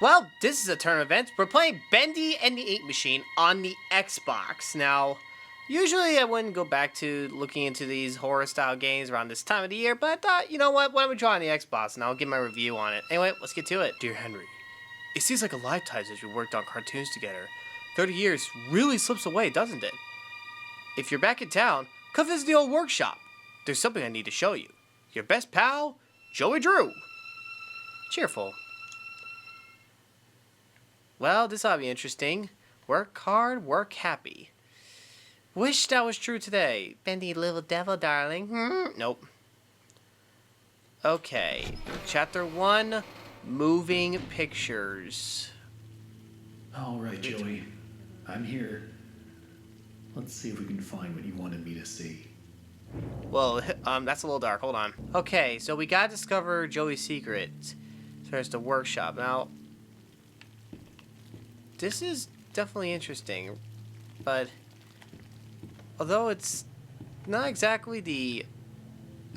Well, this is a turn of events. We're playing Bendy and the Ink Machine on the Xbox. Now, usually I wouldn't go back to looking into these horror-style games around this time of the year, but I thought, you know what, why don't we try on the Xbox, and I'll give my review on it. Anyway, let's get to it. Dear Henry, it seems like a lifetime since we worked on cartoons together. 30 years really slips away, doesn't it? If you're back in town, come visit the old workshop. There's something I need to show you. Your best pal, Joey Drew. Cheerful. Well, this ought to be interesting. Work hard, work happy. Wish that was true today. Bendy, little devil, darling. Nope. Okay. Chapter 1, Moving Pictures. All right, Joey. I'm here. Let's see if we can find what you wanted me to see. Well, that's a little dark. Hold on. Okay, so we gotta discover Joey's secret. So there's the workshop. Now, this is definitely interesting, but although it's not exactly the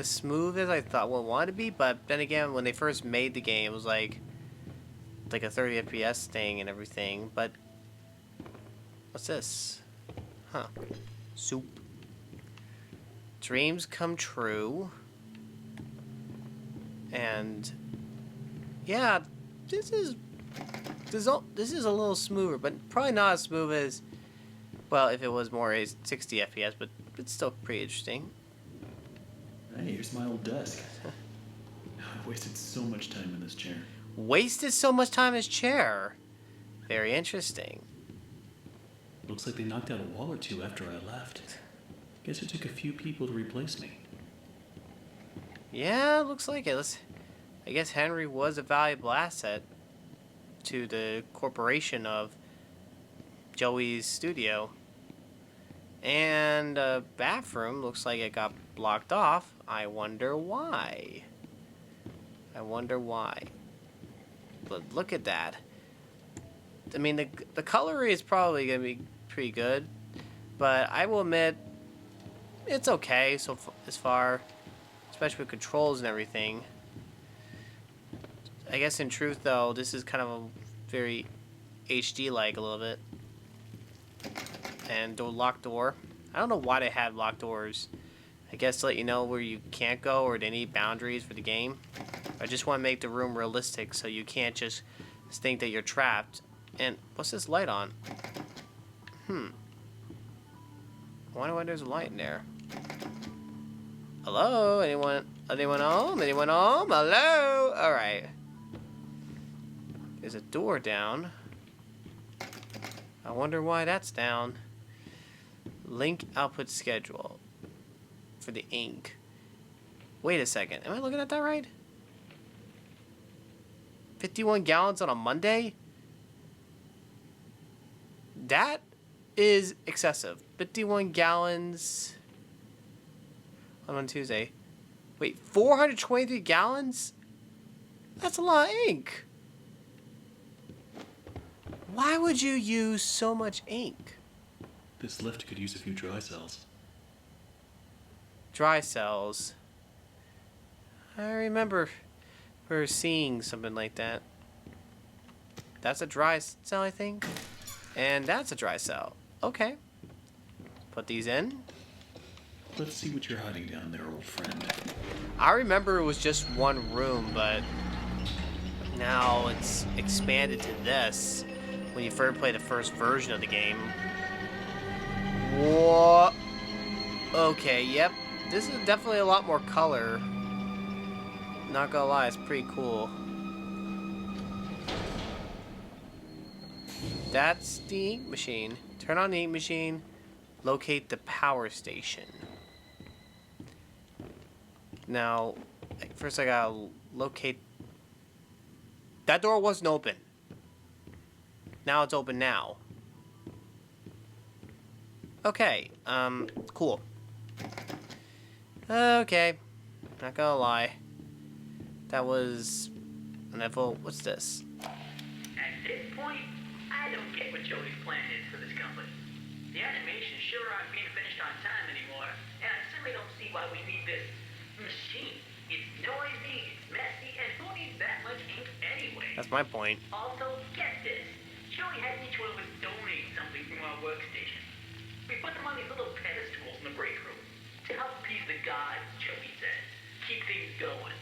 smooth as I thought it wanted to be, but then again, when they first made the game, it was like a 30 FPS thing and everything. But what's this? Huh? Soup. Dreams come true. And yeah, this is a little smoother, but probably not as smooth as, well, if it was more a 60 FPS, but it's still pretty interesting. Hey, here's my old desk. I wasted so much time in this chair. Wasted so much time in his chair. Very interesting. Looks like they knocked out a wall or two after I left. Guess it took a few people to replace me. Yeah, looks like it. I guess Henry was a valuable asset to the corporation of Joey's studio. And a bathroom looks like it got blocked off. I wonder why. But look at that. I mean, the color is probably going to be pretty good, but I will admit it's okay as far, especially with controls and everything. I guess in truth, though, this is kind of a very HD-like a little bit. And the locked door. I don't know why they have locked doors. I guess to let you know where you can't go or any boundaries for the game. I just want to make the room realistic so you can't just think that you're trapped. And what's this light on? I wonder why there's a light in there. Hello? Anyone home? Anyone home? Hello? Alright. There's a door down. I wonder why that's down. Link output schedule for the ink. Wait a second. Am I looking at that right? 51 gallons on a Monday? That is excessive. 51 gallons on Tuesday. Wait, 423 gallons? That's a lot of ink. Why would you use so much ink? This lift could use a few dry cells. Dry cells. I remember her seeing something like that. That's a dry cell, I think. And that's a dry cell. Okay. Put these in. Let's see what you're hiding down there, old friend. I remember it was just one room, but now it's expanded to this. When you first play the first version of the game. What? Okay, yep. This is definitely a lot more color. Not gonna lie, it's pretty cool. That's the ink machine. Turn on the ink machine. Locate the power station. Now, first I gotta locate... That door wasn't open. Now it's open now. Okay, cool. Okay, not gonna lie. That was an evil. What's this? At this point, I don't get what Joey's plan is for this company. The animations sure aren't being finished on time anymore, and I simply don't see why we need this machine. It's noisy, it's messy, and who needs that much ink anyway? That's my point. Also, get this. Joey had each one of us donate something from our workstation. We put them on these little pedestals in the break room to help appease the gods, Joey said. Keep things going.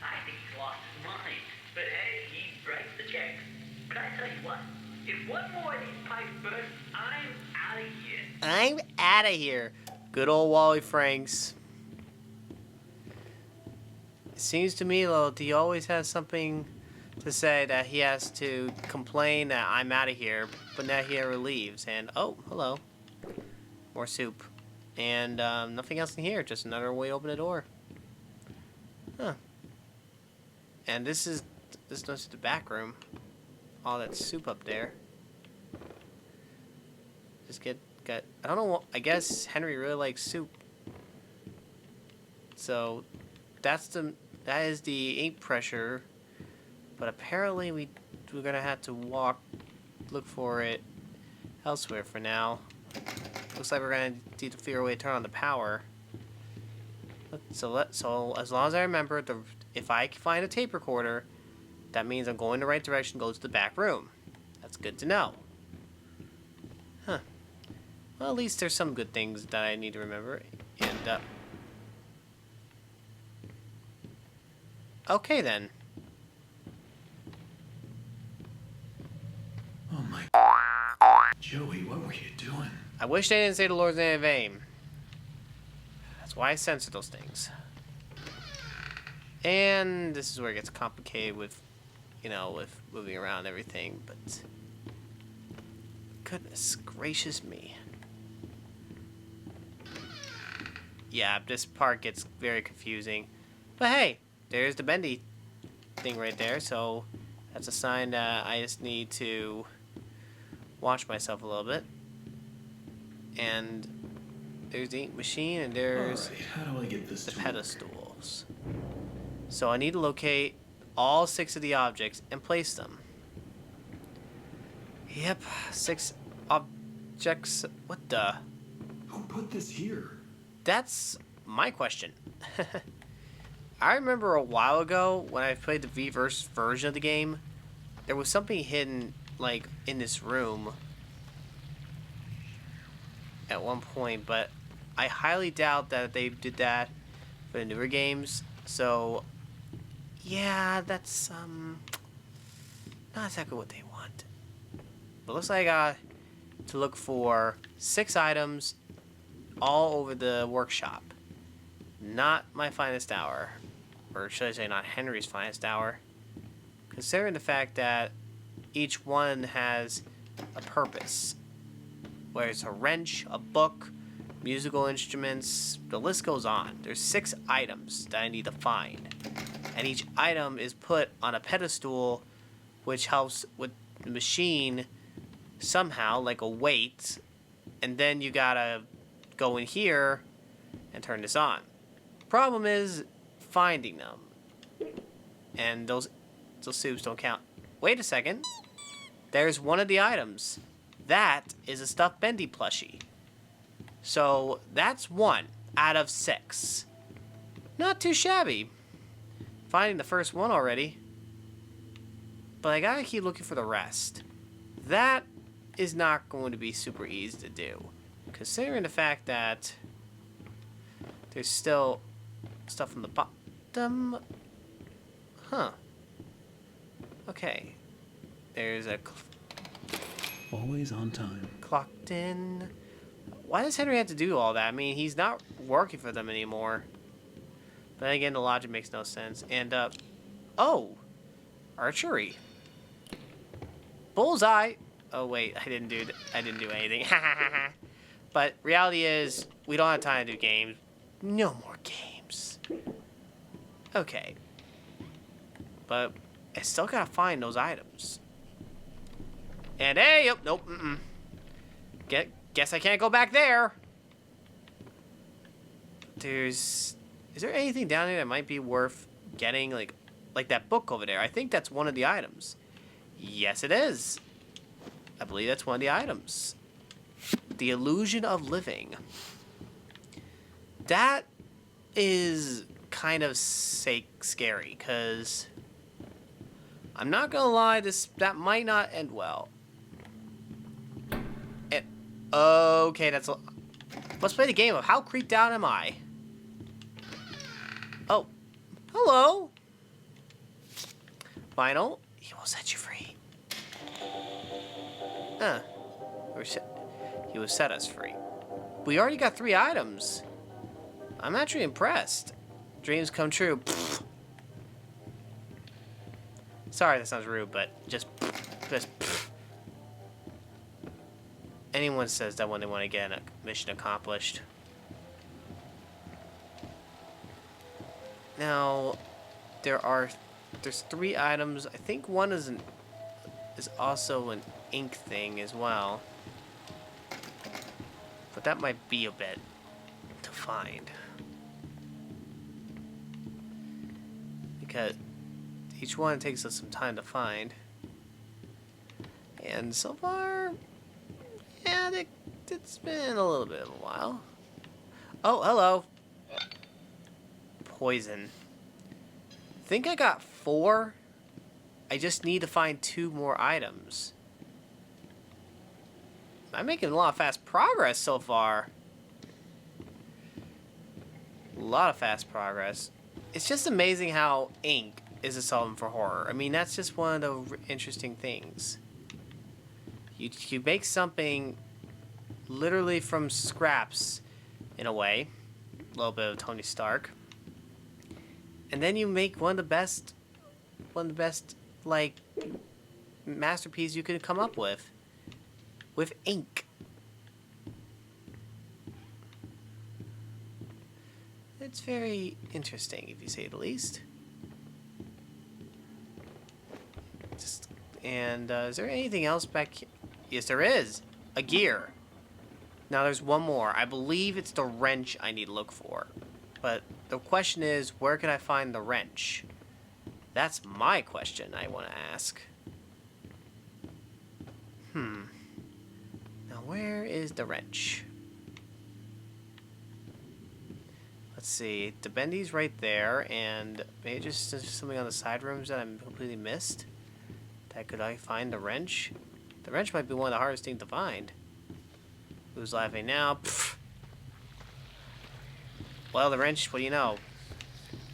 I think he's lost his mind. But hey, he writes the checks. But I tell you what, if one more of these pipes burst, I'm out of here. I'm out of here. Good old Wally Franks. It seems to me, though, he always has something to say that he has to complain that I'm out of here, but now he never leaves. And, oh, hello. More soup. And nothing else in here, just another way to open the door. Huh. And this is the back room. All that soup up there. Just got, I don't know, I guess Henry really likes soup. So, that is the ink pressure. But apparently we're gonna have to look for it elsewhere for now. Looks like we're gonna need to figure a way to turn on the power. So as long as I remember, if I can find a tape recorder, that means I'm going the right direction, goes to the back room. That's good to know. Huh. Well, at least there's some good things that I need to remember. And, okay then. Oh my... Joey, what were you doing? I wish they didn't say the Lord's name in vain. That's why I censor those things. And this is where it gets complicated with, with moving around and everything, but... Goodness gracious me. Yeah, this part gets very confusing. But hey, there's the Bendy thing right there, so that's a sign that I just need to watch myself a little bit. And there's the ink machine, and there's Alright, how do I get this the to work? pedestals. So I need to locate all 6 of the objects and place them. Yep, 6 objects. What the? Who put this here? That's my question. I remember a while ago when I played the V-verse version of the game, there was something hidden, like, in this room at one point, but I highly doubt that they did that for the newer games. So, yeah, that's, not exactly what they want. But looks like I got to look for 6 items all over the workshop. Not my finest hour. Or should I say not Henry's finest hour. Considering the fact that each one has a purpose. Whether it's a wrench, a book, musical instruments, the list goes on. There's 6 items that I need to find. And each item is put on a pedestal, which helps with the machine somehow, like a weight. And then you gotta go in here and turn this on. Problem is finding them. And those soups don't count. Wait a second. There's one of the items. That is a stuffed Bendy plushie. So that's 1 out of 6. Not too shabby. Finding the first one already. But I gotta keep looking for the rest. That is not going to be super easy to do. Considering the fact that there's still stuff on the bottom. Huh. Okay. There's a Always on time. clocked in. Why does Henry have to do all that? I mean, he's not working for them anymore. But again, the logic makes no sense. And, oh! Archery. Bullseye! Oh, wait, I didn't do anything. But reality is, we don't have time to do games. No more games. Okay. But I still gotta find those items. And hey, nope, Guess I can't go back there. Is there anything down there that might be worth getting? Like that book over there. I think that's one of the items. Yes, it is. I believe that's one of the items. The Illusion of Living. That is kind of scary, because I'm not gonna lie, that might not end well. Okay, let's play the game of how creeped out am I? Oh, hello. Final, he will set you free. He will set us free. We already got 3 items. I'm actually impressed. Dreams come true. Pfft. Sorry, that sounds rude, but just pfft. Anyone says that when they want to get a mission accomplished. Now, there's 3 items. I think one is also an ink thing as well. But that might be a bit to find. Because each one takes us some time to find. And so far, yeah, it's been a little bit of a while. Oh, hello. Poison. Think I got 4. I just need to find 2 more items. I'm making a lot of fast progress so far. A lot of fast progress. It's just amazing how ink is a solvent for horror. I mean, that's just one of the interesting things. You make something literally from scraps, in a way. A little bit of Tony Stark. And then you make one of the best, like, masterpiece you could come up with ink. It's very interesting, if you say the least. Is there anything else back here? Yes, there is. A gear. Now there's one more. I believe it's the wrench I need to look for. But the question is, where can I find the wrench? That's my question I want to ask. Now where is the wrench? Let's see. The Bendy's right there, and maybe just something on the side rooms that I'm completely missed. Could I find the wrench? The wrench might be one of the hardest things to find. Who's laughing now? Pfft. Well, the wrench, what do you know?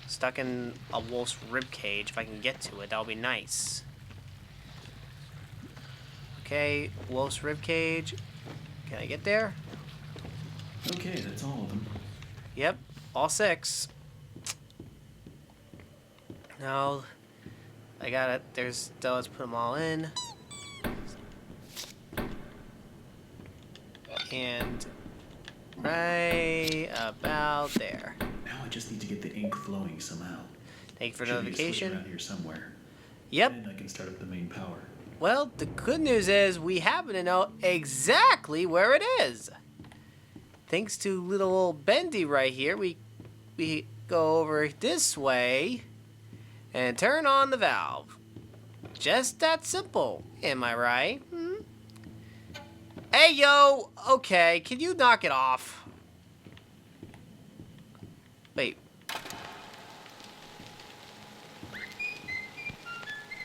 Stuck in a wolf's rib cage. If I can get to it, that'll be nice. Okay, wolf's rib cage. Can I get there? Okay, that's all of them. Yep, all 6. Now, I got it. Let's put them all in. And right about there. Now I just need to get the ink flowing somehow. Thank you for Should be a switch notification. around here somewhere. Yep. Then I can start up the main power. Well, the good news is we happen to know exactly where it is. Thanks to little old Bendy right here, we go over this way and turn on the valve. Just that simple, am I right? Hey, yo! Okay, can you knock it off? Wait.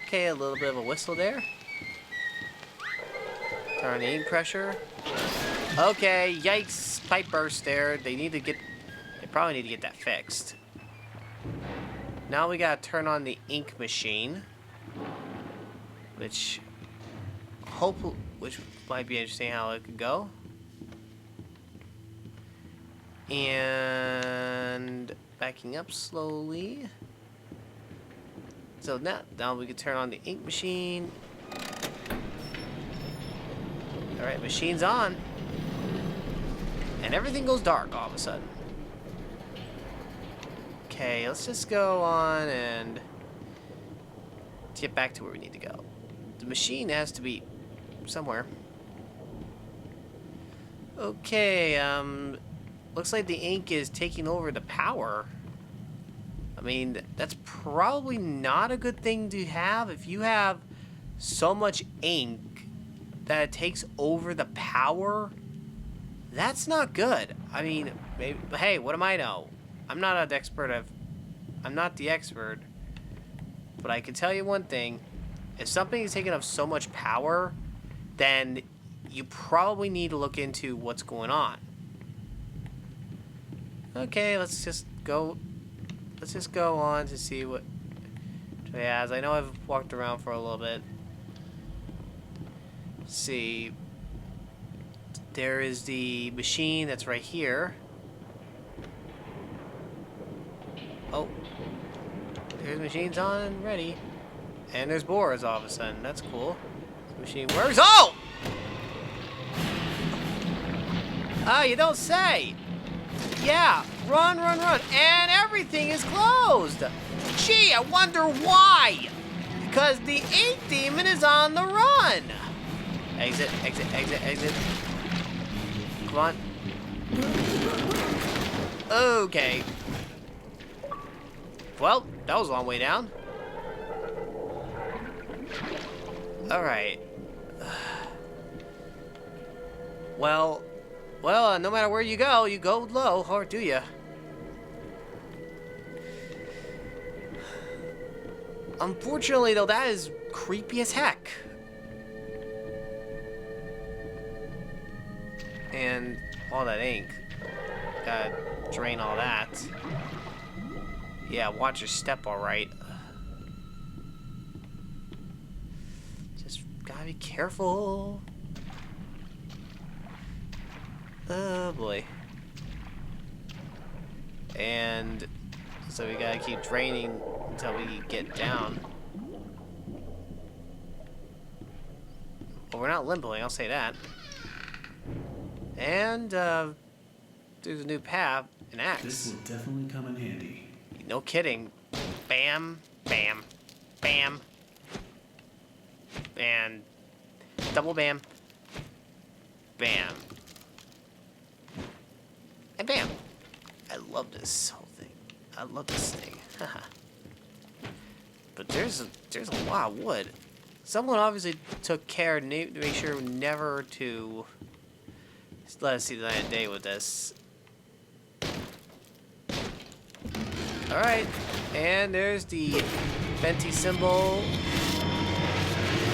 Okay, a little bit of a whistle there. Turn on the ink pressure. Okay, yikes, pipe burst there. They probably need to get that fixed. Now we gotta turn on the ink machine. Which might be interesting how it could go. And backing up slowly. So now we can turn on the ink machine. Alright, machine's on. And everything goes dark all of a sudden. Okay, let's just go on and get back to where we need to go. The machine has to be somewhere. Okay, looks like the ink is taking over the power. I mean, that's probably not a good thing to have. If you have so much ink that it takes over the power, that's not good. I mean, maybe, hey, what do I know? I'm not an expert. I'm not the expert. But I can tell you one thing. If something is taking up so much power, then you probably need to look into what's going on. Okay, let's just go on to see what Joey has. I know I've walked around for a little bit. Let's see. There is the machine that's right here. Oh. There's machines on and ready. And there's boars all of a sudden. That's cool. This machine works. Oh! Ah, you don't say. Yeah, run, run, run. And everything is closed. Gee, I wonder why. Because the ink demon is on the run. Exit, exit, exit, exit. Come on. Okay. Well, that was a long way down. Alright. Well, no matter where you go low, or do ya? Unfortunately, though, that is creepy as heck. And all that ink. Gotta drain all that. Yeah, watch your step, alright. Just gotta be careful. Oh boy. And so we gotta keep draining until we get down. Well, we're not limboing, I'll say that. And there's a new path, an axe. This will definitely come in handy. No kidding. Bam, bam, bam. And double bam. Bam. And bam. I love this whole thing. I love this thing. But there's a lot of wood. Someone obviously took care to make sure never to let us see the night of day with this. Alright, and there's the Bendy symbol.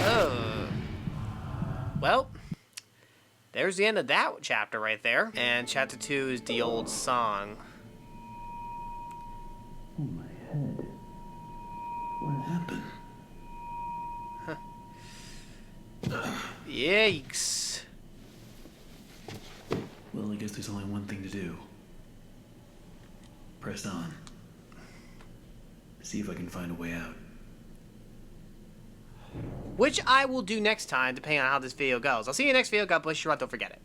Oh. Well, there's the end of that chapter right there. And chapter 2 is the old song. Oh, my head. What happened? Yikes. Well, I guess there's only one thing to do. Press on. See if I can find a way out. Which I will do next time, depending on how this video goes. I'll see you next video. God bless you. Don't forget it.